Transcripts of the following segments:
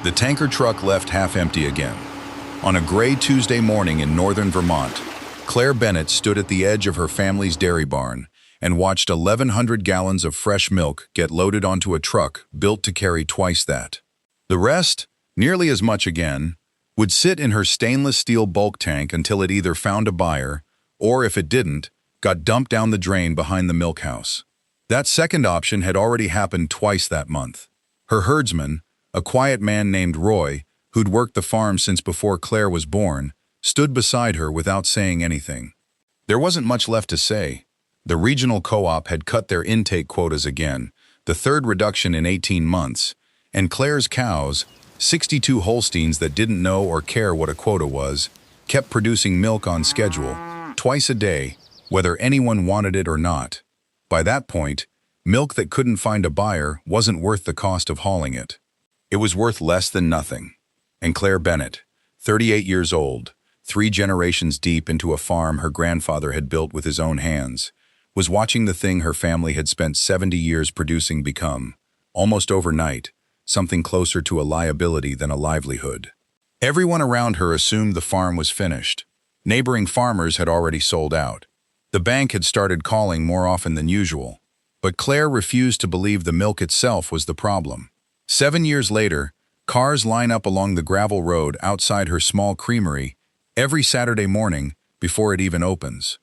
The tanker truck left half empty again. On a gray Tuesday morning in northern Vermont, Claire Bennett stood at the edge of her family's dairy barn and watched 1,100 gallons of fresh milk get loaded onto a truck built to carry twice that. The rest, nearly as much again, would sit in her stainless steel bulk tank until it either found a buyer or, if it didn't, got dumped down the drain behind the milk house. That second option had already happened twice that month. Her herdsman, a quiet man named Roy, who'd worked the farm since before Claire was born, stood beside her without saying anything. There wasn't much left to say. The regional co-op had cut their intake quotas again, the third reduction in 18 months, and Claire's cows, 62 Holsteins that didn't know or care what a quota was, kept producing milk on schedule, twice a day, whether anyone wanted it or not. By that point, milk that couldn't find a buyer wasn't worth the cost of hauling it. It was worth less than nothing. And Claire Bennett, 38 years old, 3 generations deep into a farm her grandfather had built with his own hands, was watching the thing her family had spent 70 years producing become, almost overnight, something closer to a liability than a livelihood. Everyone around her assumed the farm was finished. Neighboring farmers had already sold out. The bank had started calling more often than usual. But Claire refused to believe the milk itself was the problem. 7 years later, cars line up along the gravel road outside her small creamery every Saturday morning before it even opens.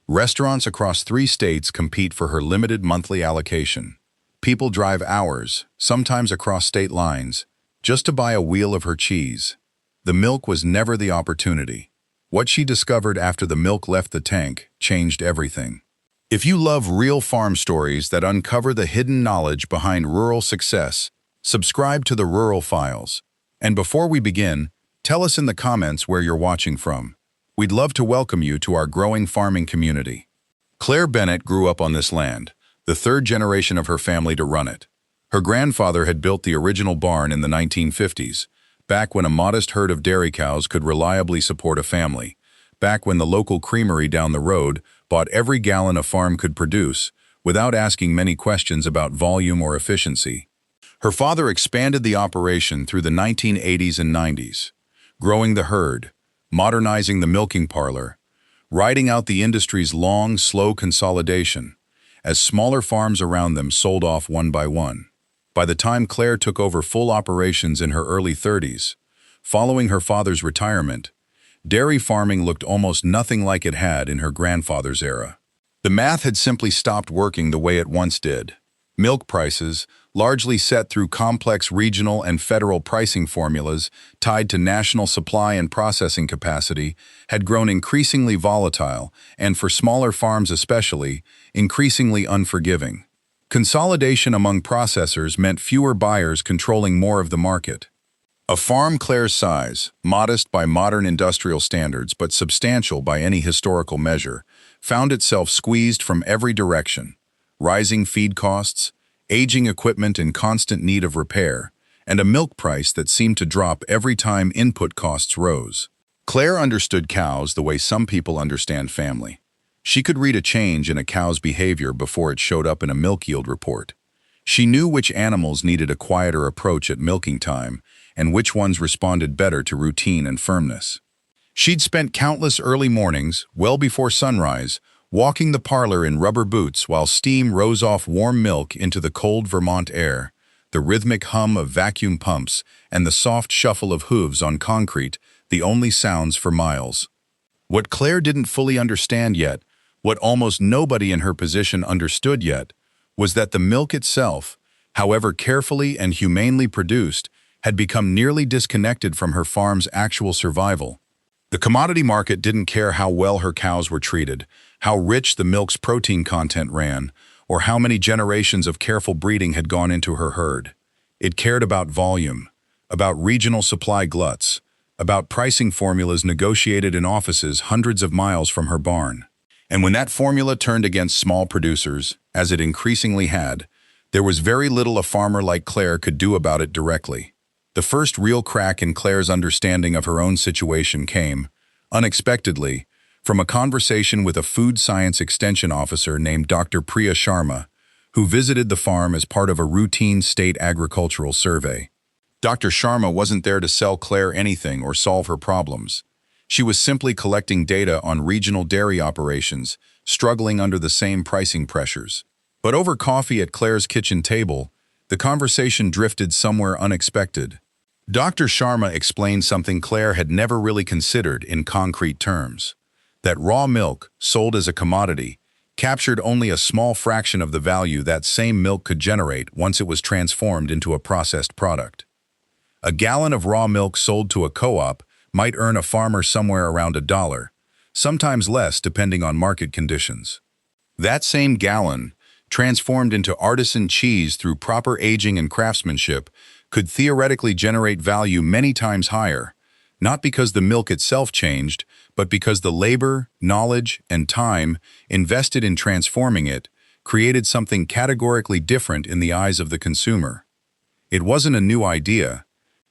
Restaurants across 3 states compete for her limited monthly allocation. People drive hours, sometimes across state lines, just to buy a wheel of her cheese. The milk was never the opportunity. What she discovered after the milk left the tank changed everything. If you love real farm stories that uncover the hidden knowledge behind rural success, subscribe to the Rural Files. And before we begin, tell us in the comments where you're watching from. We'd love to welcome you to our growing farming community. Claire Bennett grew up on this land, the third generation of her family to run it. Her grandfather had built the original barn in the 1950s, back when a modest herd of dairy cows could reliably support a family, back when the local creamery down the road bought every gallon a farm could produce, without asking many questions about volume or efficiency. Her father expanded the operation through the 1980s and 90s, growing the herd, modernizing the milking parlor, riding out the industry's long, slow consolidation, as smaller farms around them sold off one by one. By the time Claire took over full operations in her early 30s, following her father's retirement, dairy farming looked almost nothing like it had in her grandfather's era. The math had simply stopped working the way it once did. Milk prices, largely set through complex regional and federal pricing formulas tied to national supply and processing capacity, had grown increasingly volatile and, for smaller farms especially, increasingly unforgiving. Consolidation among processors meant fewer buyers controlling more of the market. A farm Claire's size, modest by modern industrial standards but substantial by any historical measure, found itself squeezed from every direction. Rising feed costs, aging equipment in constant need of repair, and a milk price that seemed to drop every time input costs rose. Claire understood cows the way some people understand family. She could read a change in a cow's behavior before it showed up in a milk yield report. She knew which animals needed a quieter approach at milking time and which ones responded better to routine and firmness. She'd spent countless early mornings, well before sunrise, walking the parlor in rubber boots while steam rose off warm milk into the cold Vermont air, the rhythmic hum of vacuum pumps and the soft shuffle of hooves on concrete, the only sounds for miles. What Claire didn't fully understand yet, what almost nobody in her position understood yet, was that the milk itself, however carefully and humanely produced, had become nearly disconnected from her farm's actual survival. The commodity market didn't care how well her cows were treated, how rich the milk's protein content ran, or how many generations of careful breeding had gone into her herd. It cared about volume, about regional supply gluts, about pricing formulas negotiated in offices hundreds of miles from her barn. And when that formula turned against small producers, as it increasingly had, there was very little a farmer like Claire could do about it directly. The first real crack in Claire's understanding of her own situation came, unexpectedly, from a conversation with a food science extension officer named Dr. Priya Sharma, who visited the farm as part of a routine state agricultural survey. Dr. Sharma wasn't there to sell Claire anything or solve her problems. She was simply collecting data on regional dairy operations, struggling under the same pricing pressures. But over coffee at Claire's kitchen table, the conversation drifted somewhere unexpected. Dr. Sharma explained something Claire had never really considered in concrete terms: that raw milk, sold as a commodity, captured only a small fraction of the value that same milk could generate once it was transformed into a processed product. A gallon of raw milk sold to a co-op might earn a farmer somewhere around $1, sometimes less depending on market conditions. That same gallon, transformed into artisan cheese through proper aging and craftsmanship, could theoretically generate value many times higher, not because the milk itself changed, but because the labor, knowledge, and time invested in transforming it created something categorically different in the eyes of the consumer. It wasn't a new idea.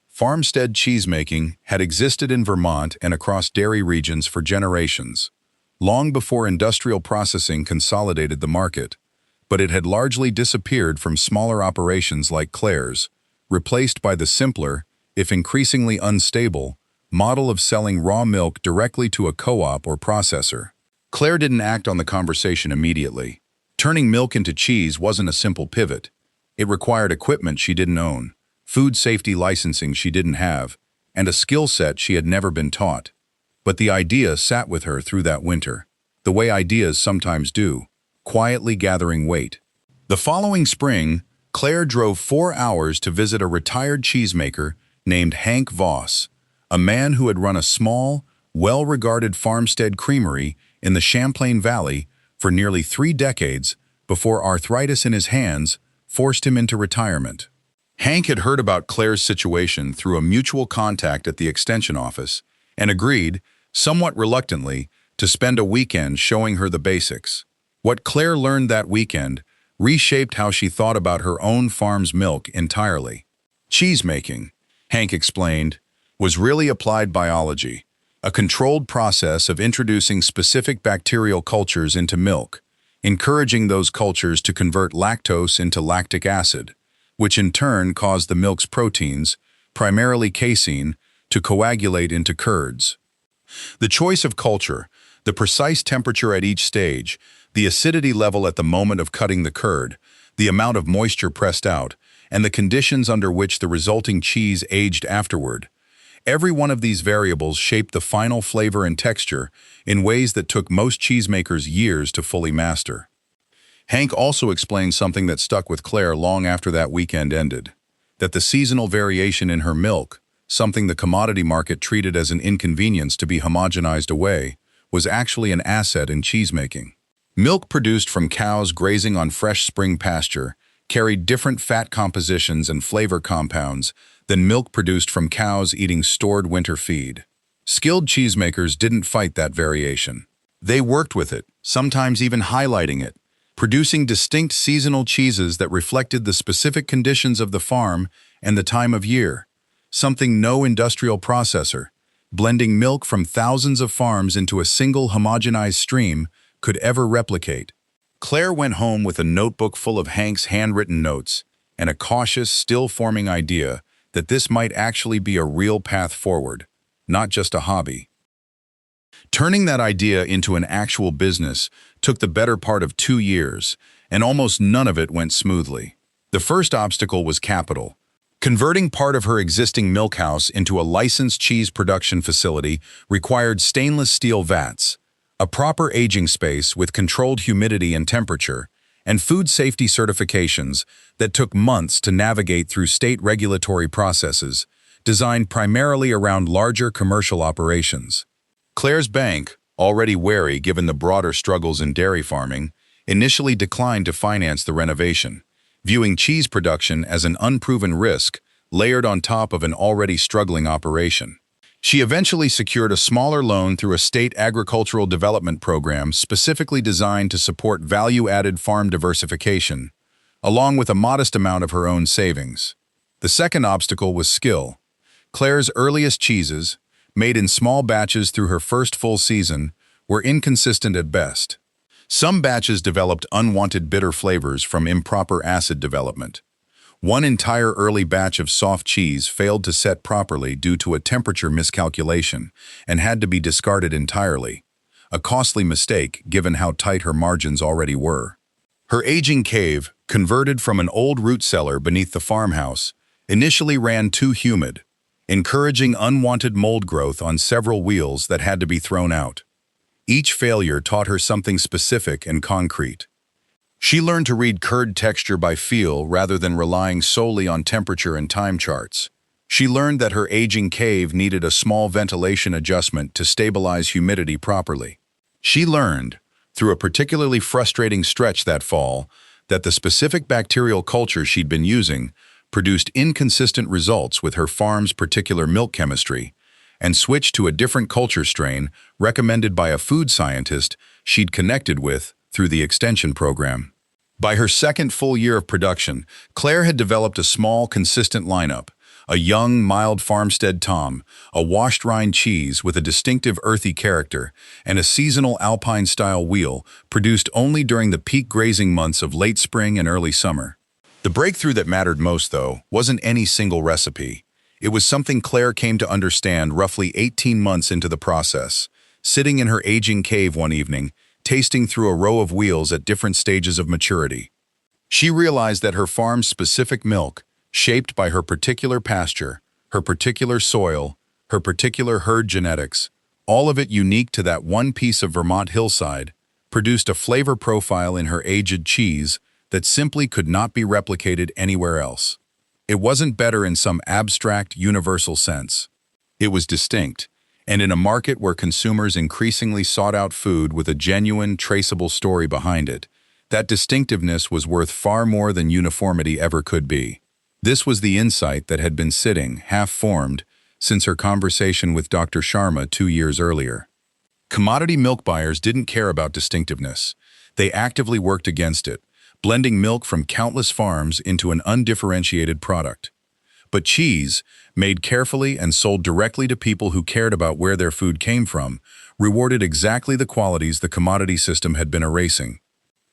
Farmstead cheesemaking had existed in Vermont and across dairy regions for generations, long before industrial processing consolidated the market, but it had largely disappeared from smaller operations like Claire's, replaced by the simpler, if increasingly unstable, model of selling raw milk directly to a co-op or processor. Claire didn't act on the conversation immediately. Turning milk into cheese wasn't a simple pivot. It required equipment she didn't own, food safety licensing she didn't have, and a skill set she had never been taught. But the idea sat with her through that winter, the way ideas sometimes do, quietly gathering weight. The following spring, Claire drove 4 hours to visit a retired cheesemaker named Hank Voss, a man who had run a small, well-regarded farmstead creamery in the Champlain Valley for nearly 3 decades before arthritis in his hands forced him into retirement. Hank had heard about Claire's situation through a mutual contact at the extension office and agreed, somewhat reluctantly, to spend a weekend showing her the basics. What Claire learned that weekend reshaped how she thought about her own farm's milk entirely. Cheesemaking, Hank explained, was really applied biology, a controlled process of introducing specific bacterial cultures into milk, encouraging those cultures to convert lactose into lactic acid, which in turn caused the milk's proteins, primarily casein, to coagulate into curds. The choice of culture, the precise temperature at each stage, the acidity level at the moment of cutting the curd, the amount of moisture pressed out, and the conditions under which the resulting cheese aged afterward. Every one of these variables shaped the final flavor and texture in ways that took most cheesemakers years to fully master. Hank also explained something that stuck with Claire long after that weekend ended, that the seasonal variation in her milk, something the commodity market treated as an inconvenience to be homogenized away, was actually an asset in cheesemaking. Milk produced from cows grazing on fresh spring pasture carried different fat compositions and flavor compounds than milk produced from cows eating stored winter feed. Skilled cheesemakers didn't fight that variation. They worked with it, sometimes even highlighting it, producing distinct seasonal cheeses that reflected the specific conditions of the farm and the time of year, something no industrial processor, blending milk from thousands of farms into a single homogenized stream, could ever replicate. Claire went home with a notebook full of Hank's handwritten notes and a cautious, still-forming idea that this might actually be a real path forward, not just a hobby. Turning that idea into an actual business took the better part of 2 years, and almost none of it went smoothly. The first obstacle was capital. Converting part of her existing milk house into a licensed cheese production facility required stainless steel vats, a proper aging space with controlled humidity and temperature, and food safety certifications that took months to navigate through state regulatory processes, designed primarily around larger commercial operations. Claire's bank, already wary given the broader struggles in dairy farming, initially declined to finance the renovation, viewing cheese production as an unproven risk layered on top of an already struggling operation. She eventually secured a smaller loan through a state agricultural development program specifically designed to support value-added farm diversification, along with a modest amount of her own savings. The second obstacle was skill. Claire's earliest cheeses, made in small batches through her first full season, were inconsistent at best. Some batches developed unwanted bitter flavors from improper acid development, One entire early batch of soft cheese failed to set properly due to a temperature miscalculation and had to be discarded entirely, a costly mistake given how tight her margins already were. Her aging cave, converted from an old root cellar beneath the farmhouse, initially ran too humid, encouraging unwanted mold growth on several wheels that had to be thrown out. Each failure taught her something specific and concrete. She learned to read curd texture by feel rather than relying solely on temperature and time charts. She learned that her aging cave needed a small ventilation adjustment to stabilize humidity properly. She learned, through a particularly frustrating stretch that fall, that the specific bacterial culture she'd been using produced inconsistent results with her farm's particular milk chemistry, and switched to a different culture strain recommended by a food scientist she'd connected with through the extension program. By her second full year of production, Claire had developed a small, consistent lineup: a young, mild farmstead Tom, a washed rind cheese with a distinctive earthy character, and a seasonal Alpine-style wheel produced only during the peak grazing months of late spring and early summer. The breakthrough that mattered most, though, wasn't any single recipe. It was something Claire came to understand roughly 18 months into the process, sitting in her aging cave one evening, tasting through a row of wheels at different stages of maturity. She realized that her farm's specific milk, shaped by her particular pasture, her particular soil, her particular herd genetics, all of it unique to that one piece of Vermont hillside, produced a flavor profile in her aged cheese that simply could not be replicated anywhere else. It wasn't better in some abstract, universal sense. It was distinct, and in a market where consumers increasingly sought out food with a genuine, traceable story behind it, that distinctiveness was worth far more than uniformity ever could be. This was the insight that had been sitting, half-formed, since her conversation with Dr. Sharma 2 years earlier. Commodity milk buyers didn't care about distinctiveness. They actively worked against it, blending milk from countless farms into an undifferentiated product. But cheese, made carefully and sold directly to people who cared about where their food came from, rewarded exactly the qualities the commodity system had been erasing.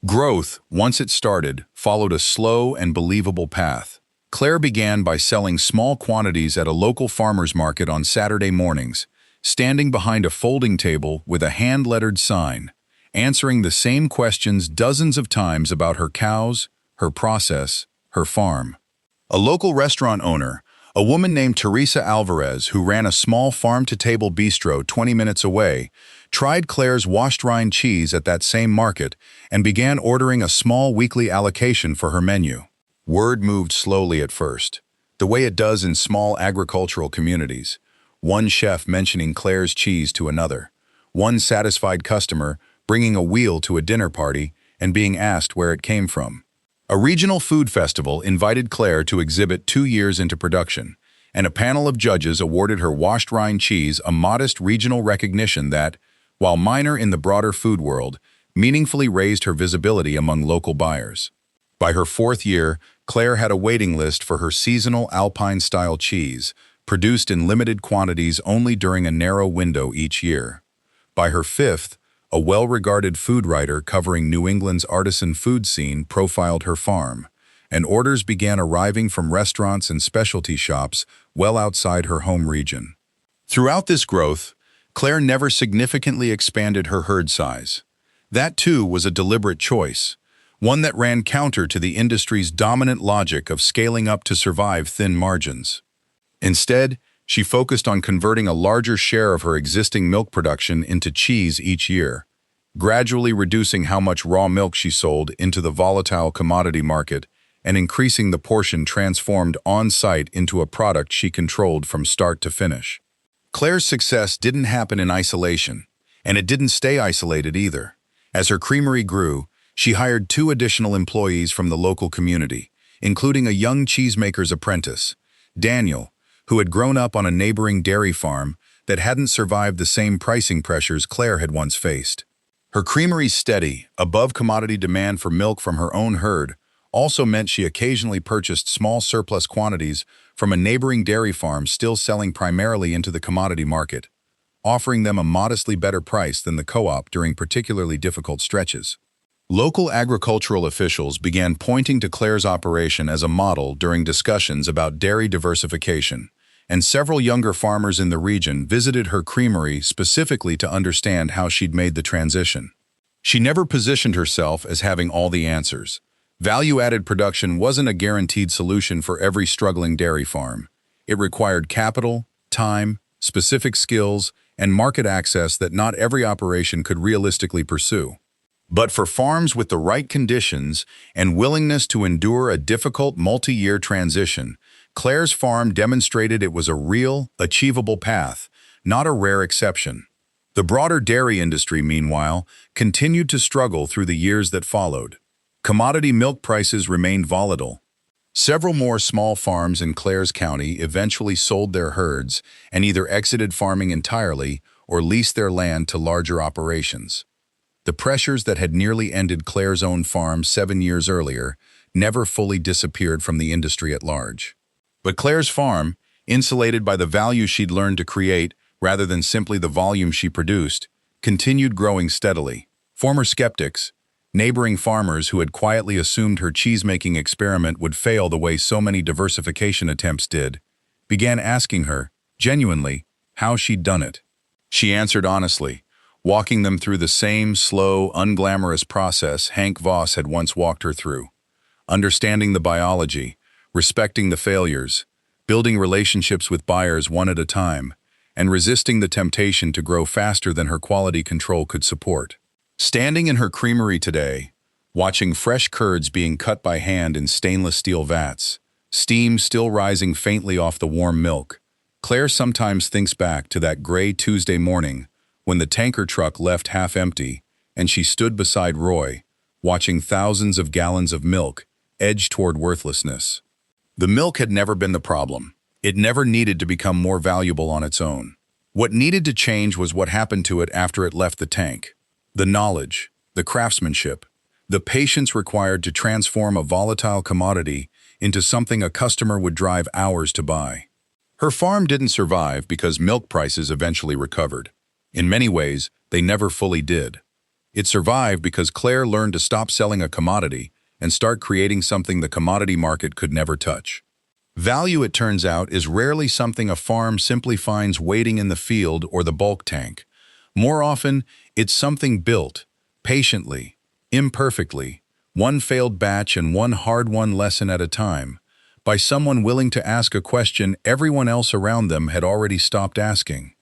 Growth, once it started, followed a slow and believable path. Claire began by selling small quantities at a local farmer's market on Saturday mornings, standing behind a folding table with a hand-lettered sign, answering the same questions dozens of times about her cows, her process, her farm. A local restaurant owner, a woman named Teresa Alvarez who ran a small farm-to-table bistro 20 minutes away, tried Claire's washed rind cheese at that same market and began ordering a small weekly allocation for her menu. Word moved slowly at first, the way it does in small agricultural communities. One chef mentioning Claire's cheese to another, one satisfied customer bringing a wheel to a dinner party and being asked where it came from. A regional food festival invited Claire to exhibit 2 years into production, and a panel of judges awarded her washed rind cheese a modest regional recognition that, while minor in the broader food world, meaningfully raised her visibility among local buyers. By her 4th year, Claire had a waiting list for her seasonal Alpine-style cheese, produced in limited quantities only during a narrow window each year. By her 5th, a well-regarded food writer covering New England's artisan food scene profiled her farm, and orders began arriving from restaurants and specialty shops well outside her home region. Throughout this growth, Claire never significantly expanded her herd size. That, too, was a deliberate choice, one that ran counter to the industry's dominant logic of scaling up to survive thin margins. Instead, she focused on converting a larger share of her existing milk production into cheese each year, gradually reducing how much raw milk she sold into the volatile commodity market and increasing the portion transformed on-site into a product she controlled from start to finish. Claire's success didn't happen in isolation, and it didn't stay isolated either. As her creamery grew, she hired 2 additional employees from the local community, including a young cheesemaker's apprentice, Daniel, who had grown up on a neighboring dairy farm that hadn't survived the same pricing pressures Claire had once faced. Her creamery's steady, above-commodity demand for milk from her own herd also meant she occasionally purchased small surplus quantities from a neighboring dairy farm still selling primarily into the commodity market, offering them a modestly better price than the co-op during particularly difficult stretches. Local agricultural officials began pointing to Claire's operation as a model during discussions about dairy diversification, and several younger farmers in the region visited her creamery specifically to understand how she'd made the transition. She never positioned herself as having all the answers. Value-added production wasn't a guaranteed solution for every struggling dairy farm. It required capital, time, specific skills, and market access that not every operation could realistically pursue. But for farms with the right conditions and willingness to endure a difficult multi-year transition, Claire's farm demonstrated it was a real, achievable path, not a rare exception. The broader dairy industry, meanwhile, continued to struggle through the years that followed. Commodity milk prices remained volatile. Several more small farms in Claire's County eventually sold their herds and either exited farming entirely or leased their land to larger operations. The pressures that had nearly ended Claire's own farm 7 years earlier never fully disappeared from the industry at large. But Claire's farm, insulated by the value she'd learned to create rather than simply the volume she produced, continued growing steadily. Former skeptics, neighboring farmers who had quietly assumed her cheese-making experiment would fail the way so many diversification attempts did, began asking her, genuinely, how she'd done it. She answered honestly, walking them through the same slow, unglamorous process Hank Voss had once walked her through. Understanding the biology, respecting the failures, building relationships with buyers one at a time, and resisting the temptation to grow faster than her quality control could support. Standing in her creamery today, watching fresh curds being cut by hand in stainless steel vats, steam still rising faintly off the warm milk, Claire sometimes thinks back to that gray Tuesday morning when the tanker truck left half empty and she stood beside Roy, watching thousands of gallons of milk edge toward worthlessness. The milk had never been the problem. It never needed to become more valuable on its own. What needed to change was what happened to it after it left the tank. The knowledge, the craftsmanship, the patience required to transform a volatile commodity into something a customer would drive hours to buy. Her farm didn't survive because milk prices eventually recovered. In many ways, they never fully did. It survived because Claire learned to stop selling a commodity and start creating something the commodity market could never touch. Value, it turns out, is rarely something a farm simply finds waiting in the field or the bulk tank. More often, it's something built, patiently, imperfectly, one failed batch and one hard-won lesson at a time, by someone willing to ask a question everyone else around them had already stopped asking.